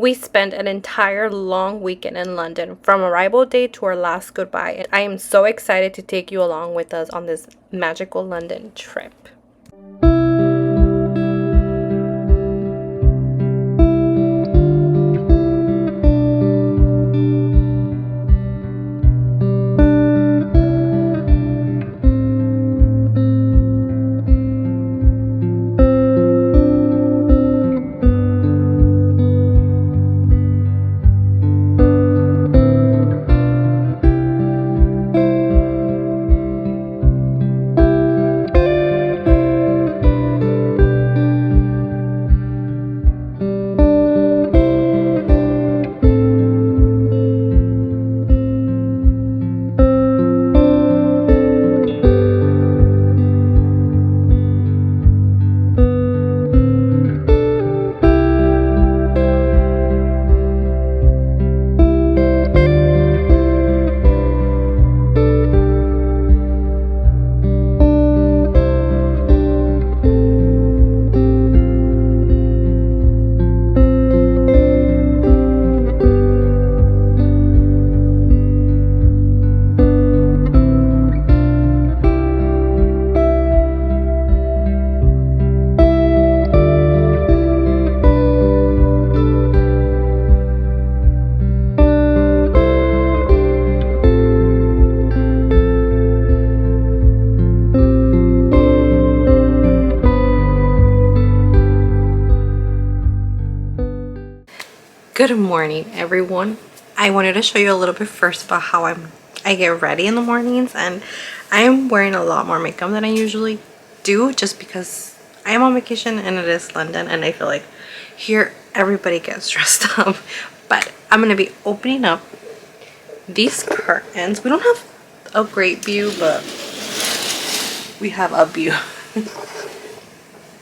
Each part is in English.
We spent an entire long weekend in London from arrival day to our last goodbye, and I am so excited to take you along with us on this magical London trip. Good morning, everyone. I wanted to show you a little bit first about how I get ready in the mornings, and I am wearing a lot more makeup than I usually do just because I am on vacation and it is London, and I feel like here everybody gets dressed up. But I'm gonna be opening up these curtains. We don't have a great view, but we have a view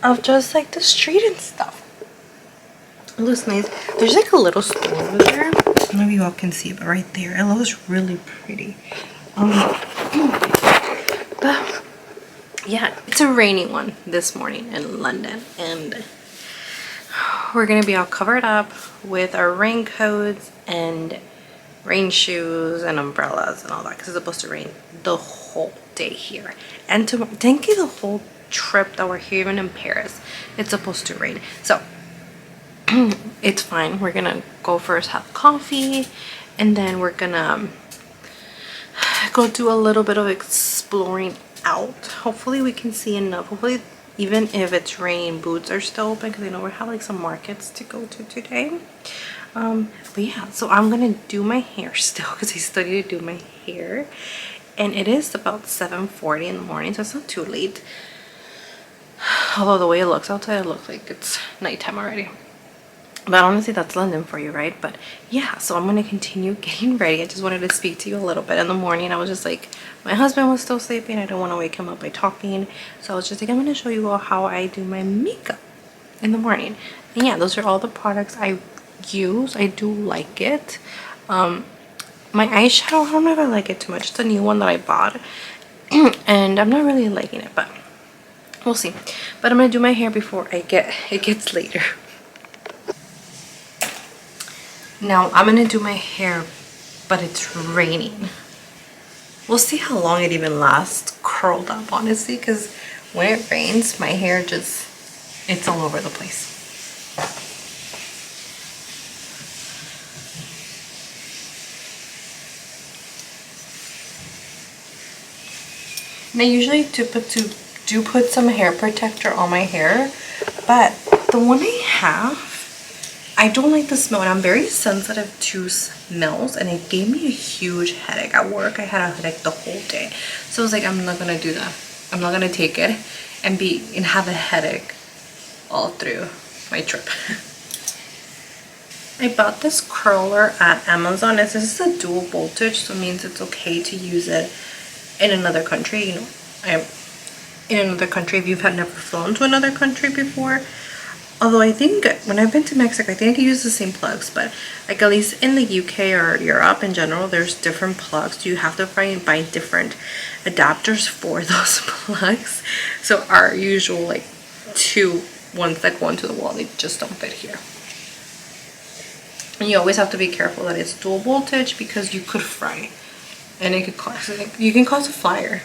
of just like the street and stuff. It looks nice. There's like a little store over there. I don't know if you all can see it, but right there, it looks really pretty. But yeah, it's a rainy one this morning in London, and we're gonna be all covered up with our raincoats and rain shoes and umbrellas and all that because it's supposed to rain the whole day here. And thank you the whole trip that we're here, even in Paris, it's supposed to rain. So it's fine. We're gonna go first have coffee, and then we're gonna go do a little bit of exploring out. Hopefully we can see enough. Hopefully even if it's raining, Boots are still open because I know we have like some markets to go to today. But yeah, so I'm gonna do my hair still because I still need to do my hair, and it is about 7:40 in the morning, so it's not too late. Although the way it looks outside, it looks like it's nighttime already. But honestly, that's London for you, right? But yeah, so I'm gonna continue getting ready. I just wanted to speak to you a little bit. In the morning, I was just like, my husband was still sleeping. I don't want to wake him up by talking, so I was just like, I'm gonna show you all how I do my makeup in the morning. And yeah, those are all the products I use. I do like it. My eyeshadow, I don't know if I like it too much. It's a new one that I bought and I'm not really liking it, but we'll see. But I'm gonna do my hair before it gets later. Now I'm gonna do my hair, but it's raining. We'll see how long it even lasts curled up, honestly, because when it rains, my hair it's all over the place. And I usually do put some hair protector on my hair, but the one I have, I don't like the smell, and I'm very sensitive to smells, and it gave me a huge headache at work. I had a headache the whole day, so I was like, I'm not gonna do that. I'm not gonna take it and have a headache all through my trip. I bought this curler at Amazon. This is a dual voltage, so it means it's okay to use it in another country. You know, in another country if you've never flown to another country before. Although I think when I've been to Mexico, I think I can use the same plugs, but like at least in the UK or Europe in general, there's different plugs. You have to buy different adapters for those plugs. So our usual ones that go into the wall, they just don't fit here. And you always have to be careful that it's dual voltage because you could fry and it could cause, you can cause a fire.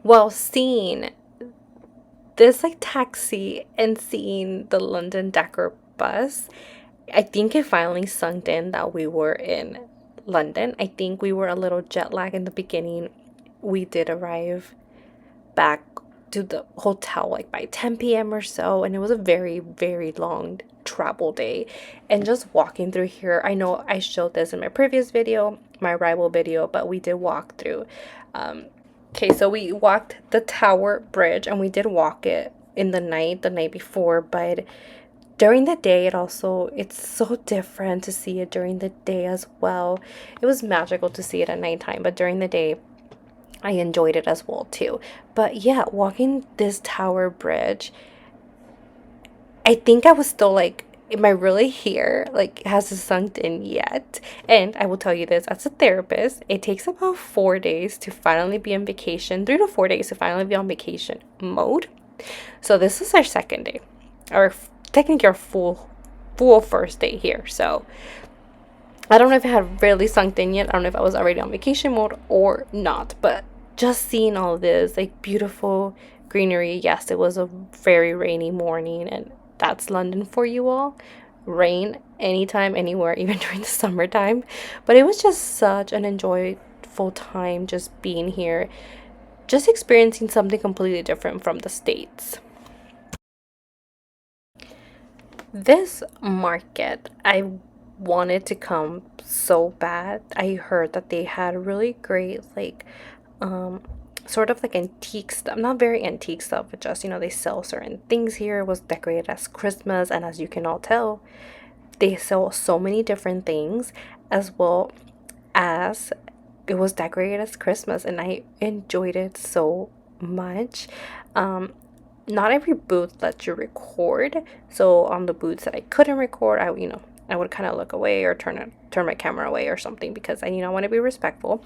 Well, seeing this like taxi and seeing the London Decker bus, I think it finally sunk in that we were in London. I think we were a little jet lag in the beginning. We did arrive back to the hotel like by 10 p.m. or so, and it was a very, very long travel day. And just walking through here, I know I showed this in my previous video, my arrival video, but we did walk through. Okay, so we walked the Tower Bridge, and we did walk it in the night before, but during the day it's so different to see it during the day as well. It was magical to see it at nighttime, but during the day I enjoyed it as well too. But yeah, walking this Tower Bridge, I think I was still like, am I really here? Like, has it sunk in yet? And I will tell you this, as a therapist, it takes about 4 days to finally be on vacation, 3 to 4 days to finally be on vacation mode. So this is our second day, or technically our full first day here. So I don't know if it had really sunk in yet. I don't know if I was already on vacation mode or not, but just seeing all this like beautiful greenery. Yes, it was a very rainy morning, and that's London for you all. Rain anytime, anywhere, even during the summertime. But it was just such an enjoyable time just being here, just experiencing something completely different from the States. This market, I wanted to come so bad. I heard that they had really great like sort of like antique stuff, not very antique stuff, but just, you know, they sell certain things here. It was decorated as Christmas, and as you can all tell, they sell so many different things, as well as it was decorated as Christmas, and I enjoyed it so much. Not every booth lets you record, so on the booths that I couldn't record, I would kind of look away or turn my camera away or something, because I want to be respectful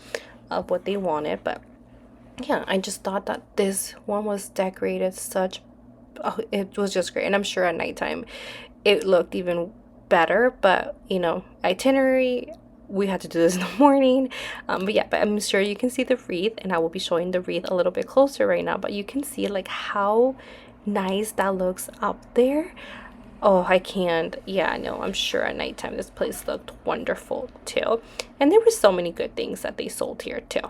of what they wanted. But yeah, I just thought that this one was decorated it was just great. And I'm sure at nighttime it looked even better, but itinerary, we had to do this in the morning. But I'm sure you can see the wreath, and I will be showing the wreath a little bit closer right now, but you can see like how nice that looks up there. Oh, I can't. Yeah, no, I'm sure at nighttime this place looked wonderful too. And there were so many good things that they sold here too.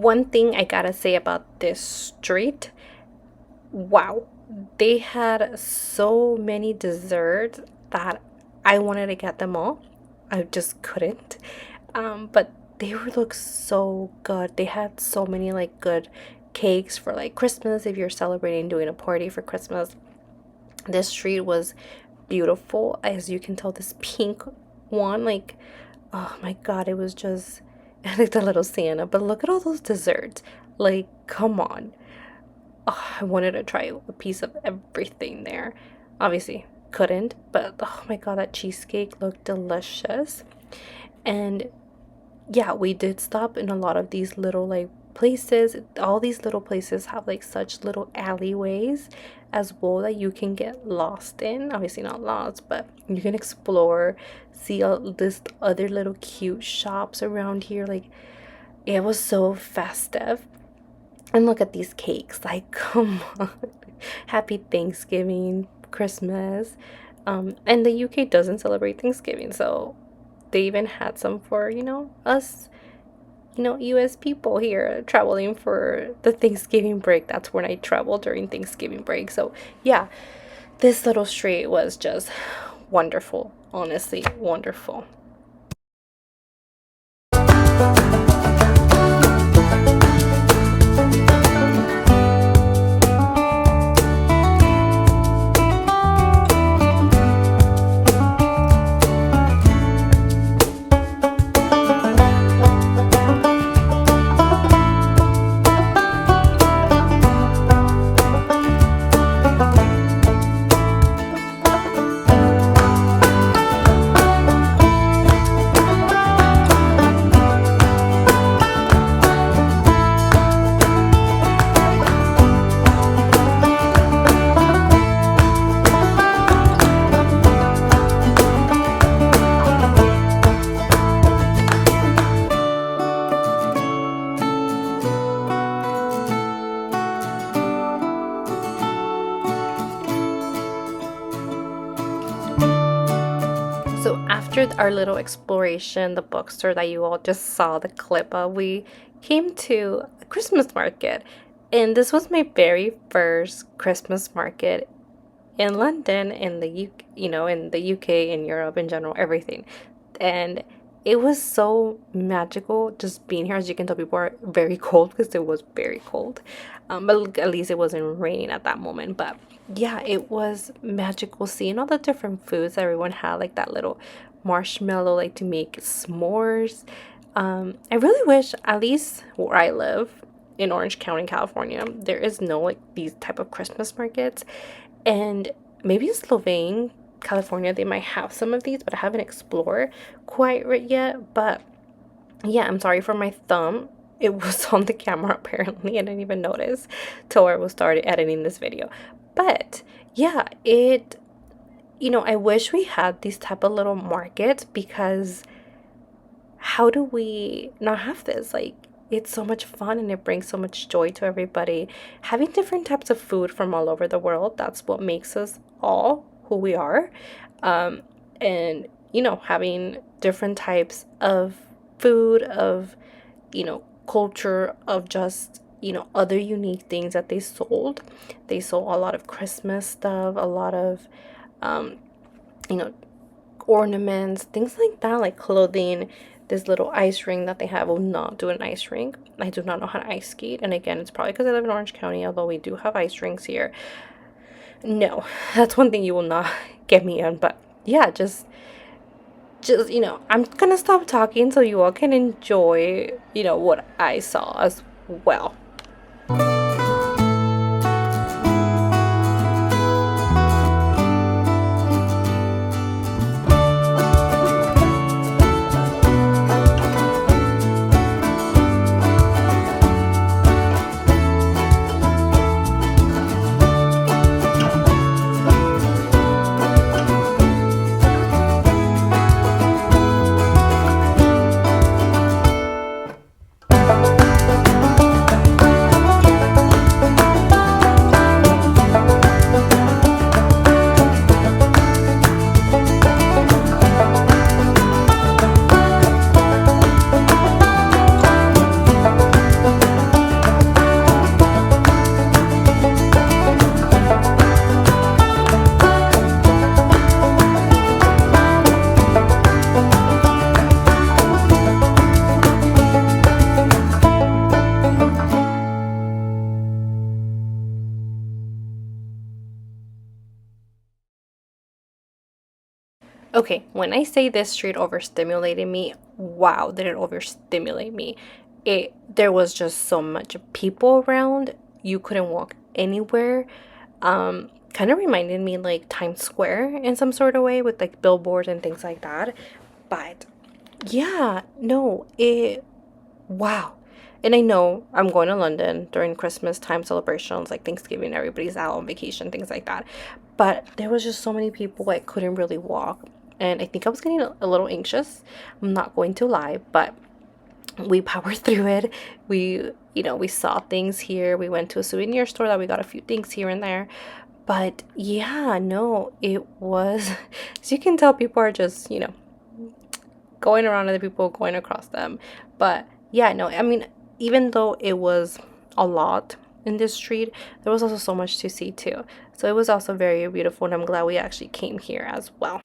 One thing I gotta say about this street, wow, they had so many desserts that I wanted to get them all. I just couldn't. But they were look so good. They had so many like good cakes for like Christmas if you're celebrating doing a party for Christmas. This street was beautiful. As you can tell, this pink one, like, oh my God, it was just like the little Santa. But look at all those desserts. Like, come on. Oh, I wanted to try a piece of everything there. Obviously, couldn't, but oh my God, that cheesecake looked delicious. And yeah, we did stop in a lot of these little like places. All these little places have like such little alleyways as well that you can get lost in. Obviously, not lost, but you can explore, see all this other little cute shops around here. Like, it was so festive. And look at these cakes. Like, come on. Happy Thanksgiving, Christmas. And the UK doesn't celebrate Thanksgiving, so they even had some for, us, US people here traveling for the Thanksgiving break. That's when I travel during Thanksgiving break. So, yeah, this little street was just wonderful. Honestly, wonderful. So after our little exploration, the bookstore that you all just saw the clip of, we came to a Christmas market. And this was my very first Christmas market in London, in the in the UK, in Europe, in general, everything. And it was so magical just being here. As you can tell, people are very cold because it was very cold. But at least it wasn't raining at that moment. But yeah, it was magical seeing all the different foods everyone had, like that little marshmallow, like to make s'mores. I really wish, at least where I live in Orange County, California, there is no like these type of Christmas markets. And maybe in Slovene, California, they might have some of these, but I haven't explored quite right yet. But yeah, I'm sorry for my thumb. It was on the camera apparently. I didn't even notice till I was started editing this video. But yeah, I wish we had these type of little markets, because how do we not have this? Like, it's so much fun and it brings so much joy to everybody. Having different types of food from all over the world, that's what makes us all who we are. And, having different types of food, of, culture, of just, other unique things that they sold. They sold a lot of Christmas stuff, a lot of, you know, ornaments, things like that, like clothing. This little ice ring that they have will not do an ice rink. I do not know how to ice skate. And again, it's probably because I live in Orange County, although we do have ice rinks here. No, that's one thing you will not get me on. But yeah, just I'm gonna stop talking so you all can enjoy, what I saw as well. Okay, when I say this street overstimulated me, wow, did it overstimulate me. There was just so much people around. You couldn't walk anywhere. Kind of reminded me like Times Square in some sort of way with like billboards and things like that. But yeah, no, it wow. And I know I'm going to London during Christmas time celebrations, like Thanksgiving, everybody's out on vacation, things like that. But there was just so many people I couldn't really walk. And I think I was getting a little anxious. I'm not going to lie, but we powered through it. We saw things here. We went to a souvenir store that we got a few things here and there. But yeah, no, it was, as you can tell, people are just, going around other people, going across them. But yeah, no, I mean, even though it was a lot in this street, there was also so much to see too. So it was also very beautiful, and I'm glad we actually came here as well.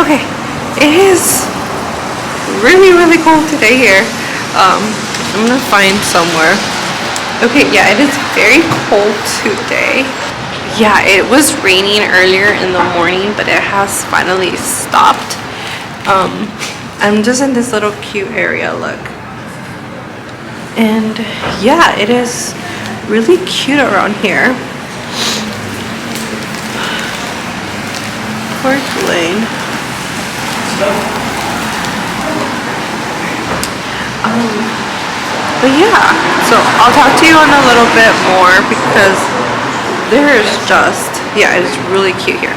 Okay, it is really, really cold today here. I'm gonna find somewhere. Okay, yeah, it is very cold today. Yeah, it was raining earlier in the morning, but it has finally stopped. I'm just in this little cute area, look. And yeah, it is really cute around here. Park Lane. But yeah, so I'll talk to you in a little bit more because there's just, yeah, it's really cute here.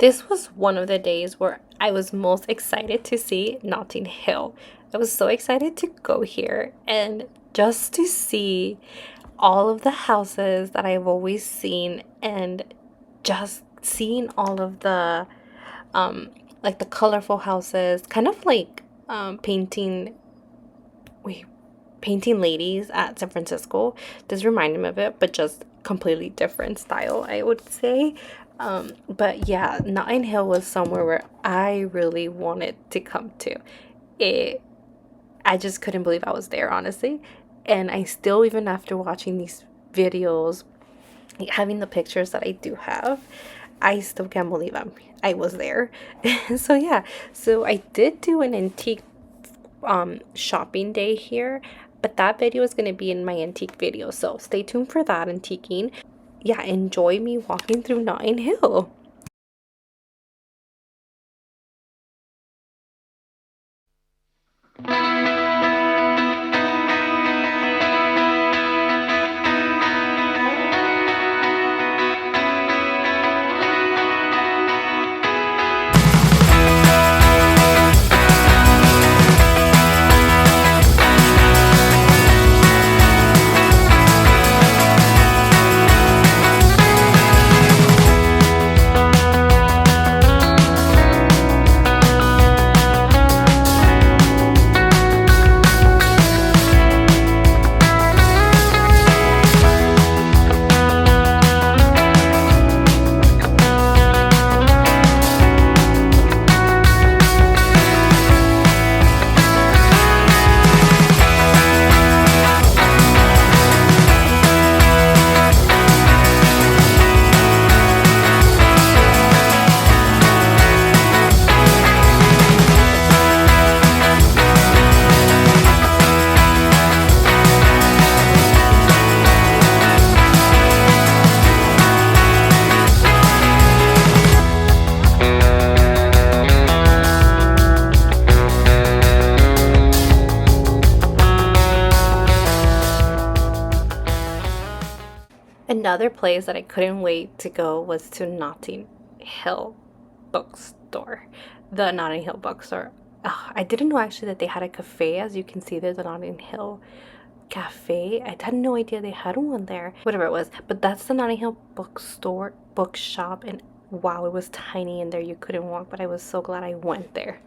This was one of the days where I was most excited to see Notting Hill. I was so excited to go here and just to see all of the houses that I've always seen, and just seeing all of the like the colorful houses, kind of like painting wait painting ladies at San Francisco. This reminded me of it, but just completely different style, I would say. But yeah, Notting Hill was somewhere where I really wanted to come to. It, I just couldn't believe I was there, honestly. And I still, even after watching these videos, having the pictures that I do have, I still can't believe I was there. So yeah, so I did do an antique shopping day here, but that video is going to be in my antique video, so stay tuned for that antiquing. Yeah, enjoy me walking through Notting Hill. Another place that I couldn't wait to go was to Notting Hill bookstore. The Notting Hill bookstore. I didn't know actually that they had a cafe. As you can see, there's a Notting Hill cafe. I had no idea they had one there. Whatever it was. But that's the Notting Hill bookstore, bookshop. And wow, it was tiny in there. You couldn't walk. But I was so glad I went there.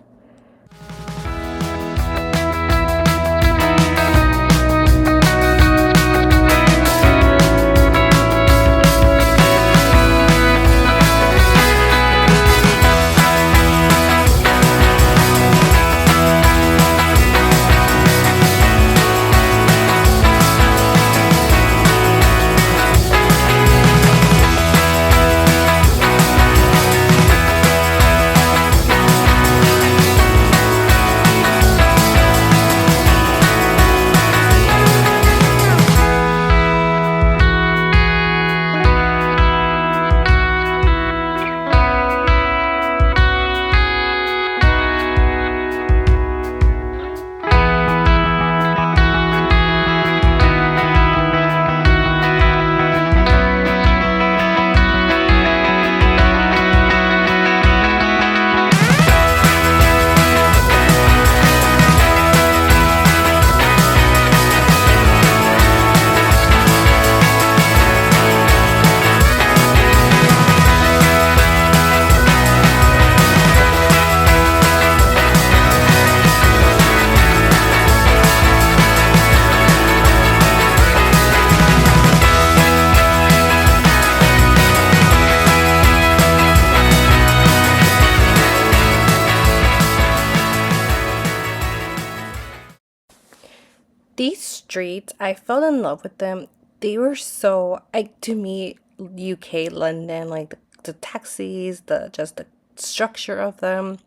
These streets, I fell in love with them. They were so, to me, UK, London, like the taxis, just the structure of them,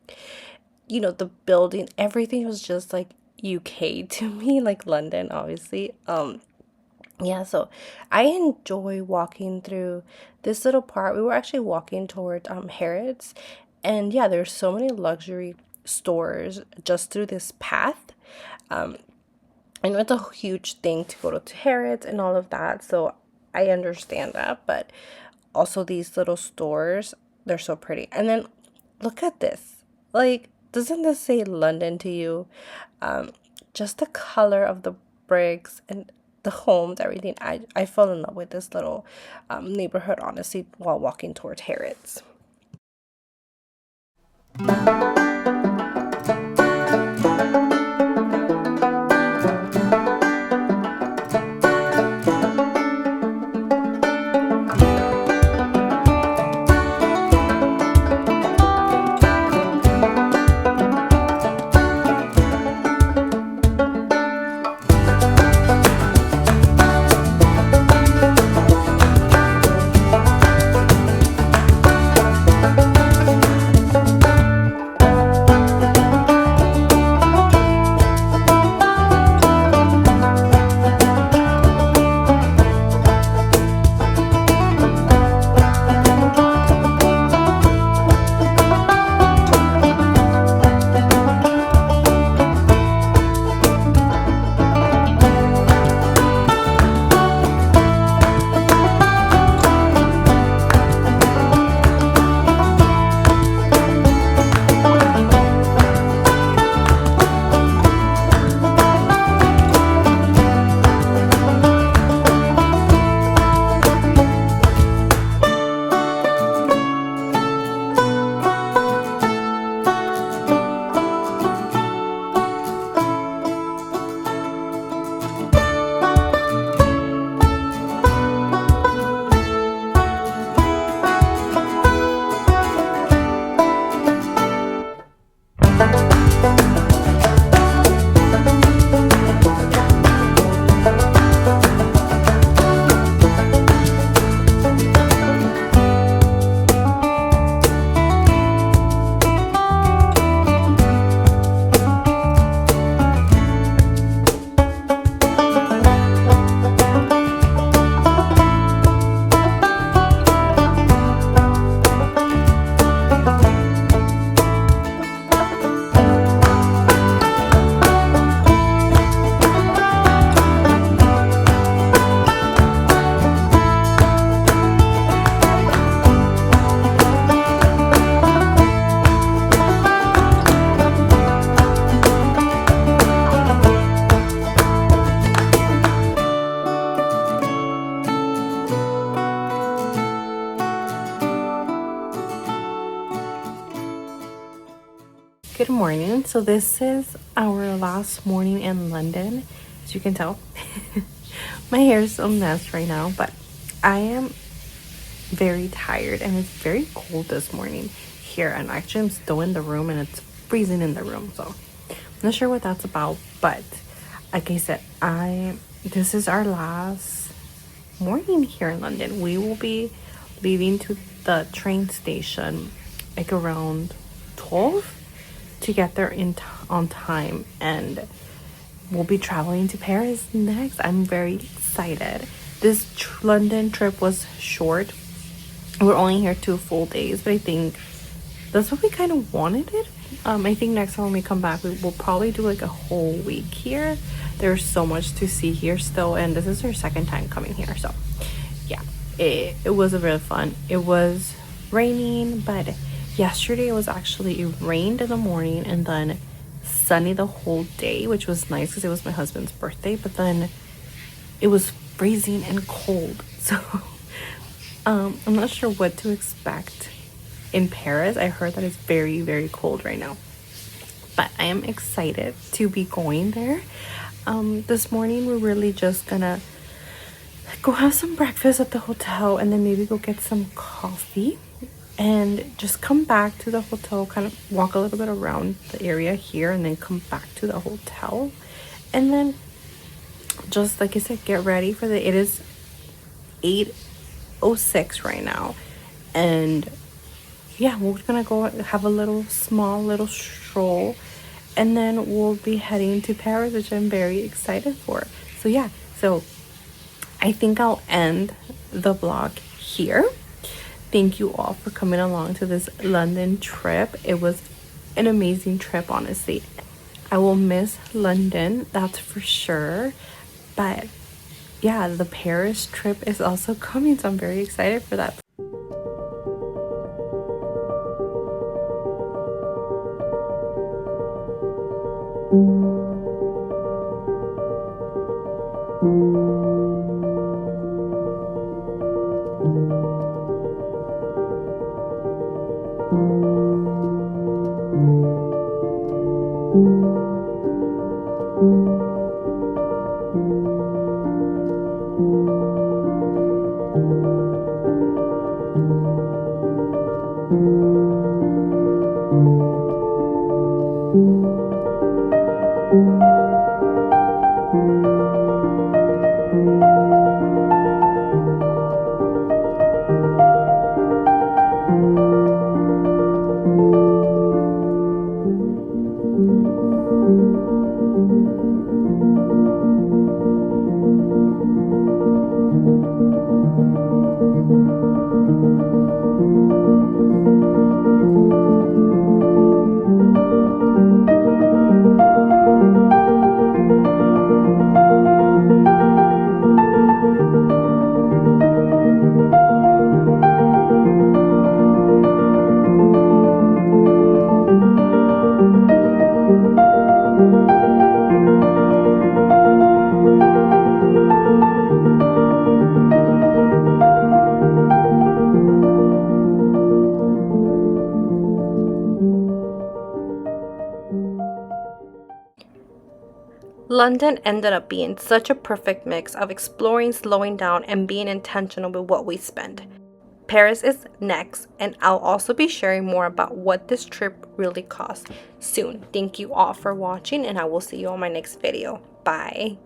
the building, everything was just like UK to me, like London, obviously. Yeah, so I enjoy walking through this little part. We were actually walking toward Harrods, and yeah, there's so many luxury stores just through this path. I know it's a huge thing to go to Harrods and all of that, so I understand that, but also these little stores, they're so pretty. And then look at this. Like, doesn't this say London to you? Just the color of the bricks and the homes, everything. I fell in love with this little neighborhood, honestly, while walking towards Harrods. morning. So this is our last morning in London. As you can tell, my hair is a mess right now, but I am very tired and it's very cold this morning here. And actually I'm still in the room and it's freezing in the room. So I'm not sure what that's about, but like I said, this is our last morning here in London. We will be leaving to the train station like around 12 to get there on time, and we'll be traveling to Paris next. I'm very excited. This London trip was short. We're only here 2 full days, but I think that's what we kind of wanted it. I think next time when we come back, we will probably do like a whole week here. There's so much to see here still, and this is our second time coming here. So yeah, it was really fun. It was raining, but yesterday it was actually, it rained in the morning and then sunny the whole day, which was nice because it was my husband's birthday, but then it was freezing and cold. So I'm not sure what to expect in Paris. I heard that it's very, very cold right now, but I am excited to be going there. This morning we're really just gonna go have some breakfast at the hotel and then maybe go get some coffee and just come back to the hotel, kind of walk a little bit around the area here and then come back to the hotel, and then just like I said, get ready for it is 8:06 right now, and yeah, we're gonna go have a small little stroll, and then we'll be heading to Paris, which I'm very excited for. So yeah, so I think I'll end the vlog here. Thank you all for coming along to this London trip. It was an amazing trip, honestly. I will miss London, that's for sure, but yeah, the Paris trip is also coming, so I'm very excited for that. London ended up being such a perfect mix of exploring, slowing down, and being intentional with what we spend. Paris is next, and I'll also be sharing more about what this trip really cost soon. Thank you all for watching, and I will see you on my next video. Bye.